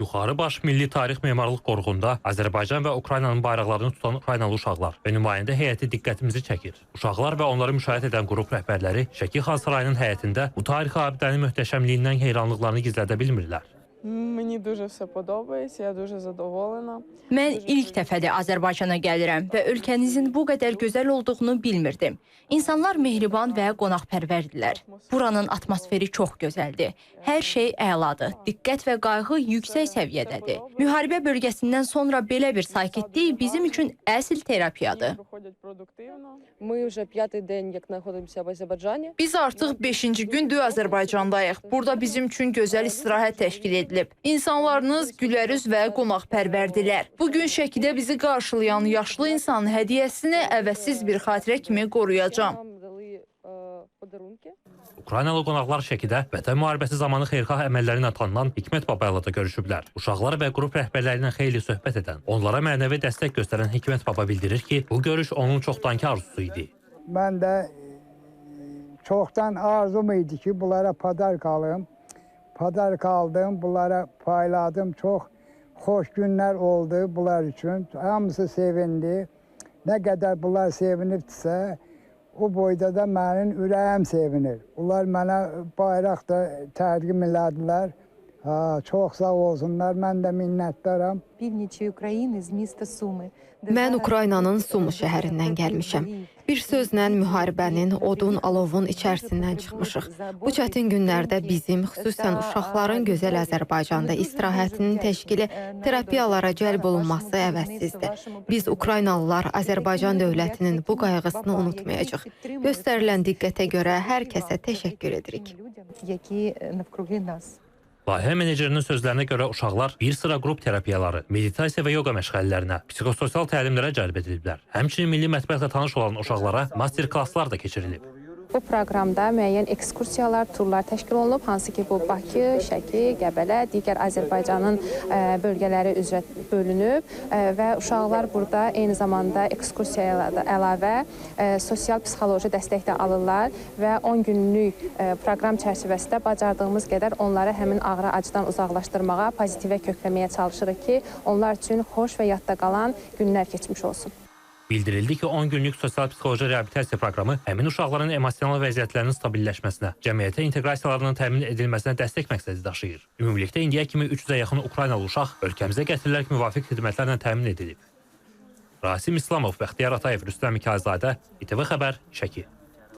Yuxarı Baş Milli Tarix Memarlıq Qoruğunda Azərbaycan və Ukraynanın bayraqlarını tutan Ukraynalı uşaqlar və nümayəndə heyəti diqqətimizi çəkir. Uşaqlar və onları müşahidə edən qrup rəhbərləri Şəki Xan Sarayının həyətində bu tarixi abidənin möhtəşəmliyindən heyranlıqlarını gizlədə bilmirlər. Mən ilk dəfədir Azərbaycana gəlirəm və ölkənizin bu qədər gözəl olduğunu bilmirdim. İnsanlar mehriban və qonaqpərvərdirlər. Buranın atmosferi çox gözəldir. Hər şey əladır. Diqqət və qayğı yüksək səviyyədədir. Müharibə bölgəsindən sonra belə bir sakitlik bizim üçün əsl terapiyadır. Biz artıq 5-ci gündür Azərbaycandayıq. Burada bizim üçün gözəl istirahət təşkil edilib. İnsanlarınız gülərüz və qonaqpərvərdilər. Bugün Şəkidə bizi qarşılayan yaşlı insanın hədiyyəsini əvəzsiz bir xatirə kimi qoruyacağam. Ukraynalı qonaqlar Şəkidə Vətən müharibəsi zamanı xeyirxah əməlləri ilə tanınan Hikmət Baba ilə də görüşüblər. Uşaqlar və qrup rəhbərləri ilə xeyli söhbət edən, onlara mənəvi dəstək göstərən Hikmət Baba bildirir ki, bu görüş onun çoxdankı arzusu idi. Mən də çoxdan arzum idi ki, bunlara padark alım. Padark aldım, bunlara payladım. Çox xoş günlər oldu bunlar üçün. Hamısı sevindi. Nə qədər bunlar sevinibdirsə, o boyda da mənim ürəyim sevinir. Onlar mənə bayraq da təqdim elədilər. Çox sağ olsunlar, mən də minnətdaram. Mən Ukraynanın Sumi şəhərindən gəlmişəm. Bir sözlə müharibənin, odun, alovun içərisindən çıxmışıq. Bu çətin günlərdə bizim, xüsusən uşaqların gözəl Azərbaycanda istirahətinin təşkili, terapiyalara cəlb olunması əvəzsizdir. Biz Ukraynalılar Azərbaycan dövlətinin bu qayğısını unutmayacaq. Göstərilən diqqətə görə hər kəsə təşəkkür edirik. Layihə menecerinin sözlərinə görə uşaqlar bir sıra qrup terapiyaları, meditasiya və yoga məşğələlərinə, psixososial təlimlərə cəlb ediliblər. Həmçinin milli mətbəxlə tanış olan uşaqlara master-klasslar da keçirilib. Bu proqramda müəyyən ekskursiyalar, turlar təşkil olunub, hansı ki bu Bakı, Şəki, Qəbələ, digər Azərbaycanın bölgələri üzrə bölünüb və uşaqlar burada eyni zamanda ekskursiyalardan əlavə sosial-psixoloji dəstək də alırlar və 10 günlük proqram çərçivəsində bacardığımız qədər onları həmin ağrı acıdan uzaqlaşdırmağa, pozitivə kökləməyə çalışırıq ki, onlar üçün xoş və yadda qalan günlər keçmiş olsun. Bildirildi ki, 10 günlük sosial-psixoloji reabilitasiya proqramı həmin uşaqların emosional vəziyyətlərinin stabilləşməsinə, cəmiyyətə inteqrasiyalarının təmin edilməsinə dəstək məqsədi daşıyır. Ümumilikdə indiyə kimi 300-ə yaxın Ukraynalı uşaq ölkəmizə gətirilərək müvafiq xidmətlərlə təmin edilib. Rasim İslamov, Bəxtiyar Atayev, Rüstəm Mikayılzadə, İTV Xəbər, Şəki.